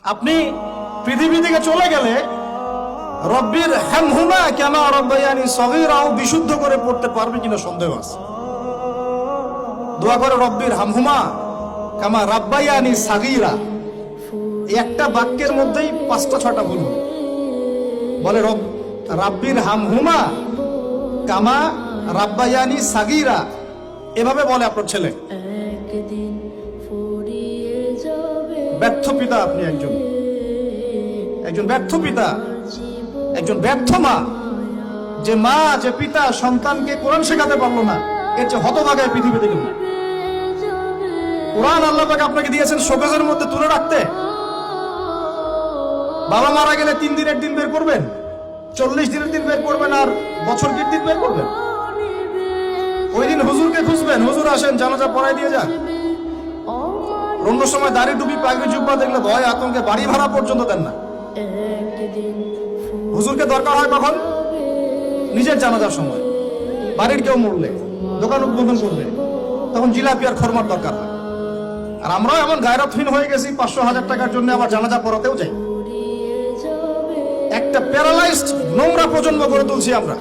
আপনি পৃথিবী থেকে চলে গেলে রব্বির হামহুমা কামা রাব্বায়ানি সগীরাও বিশুদ্ধ করে পড়তে পারবে কিনা সন্দেহ আছে। দোয়া করে রব্বির হামহুমা কামা রাব্বায়ানি সাগীরা, এই একটা বাক্যের মধ্যেই 5টা 6টা ভুল বলে। রাব্বির হামহুমা কামা রাব্বায়ানি সাগীরা, এভাবে বলে আপনার ছেলে। ব্যর্থ পিতা আপনি, একজন ব্যর্থ পিতা, একজন ব্যর্থ মা। যে মা, যে পিতা সন্তানকে কোরআন শেখাতে পারলো না, এর চেয়ে হতভাগায় পৃথিবীতে কেউ। কোরআন আল্লাহ পাক আপনাকে দিয়েছেন শোকেজের মধ্যে তুলে রাখতে। বাবা মারা গেলে 3 দিনের দিন বের করবেন, 40 দিনের দিন বের করবেন, আর বছর কি দিন বের করবেন। ওই দিন হুজুরকে খুঁজবেন, হুজুর আসেন জানাজা পড়াই দিয়ে যান। অন্য সময় দাড়ি টুপি পাগড়ি জুব্বা দেখলে ভয় আতঙ্কে বাড়ি ভাড়া পর্যন্ত দেন না। হুজুরকে দরকার হয় কখন? নিজের জানাজার সময়। বাড়ির কেউ মরলে, দোকান উদ্বোধন করবে, তখন জিলাপি আর খরমার দরকার হয়। আর আমরাও এমন গায়রতহীন হয়ে গেছি, 500-1000 টাকার জন্য আবার জানাজা পড়াতেও যাই। একটা প্যারালাইজড নোংরা প্রজন্ম গড়ে তুলছি আমরা।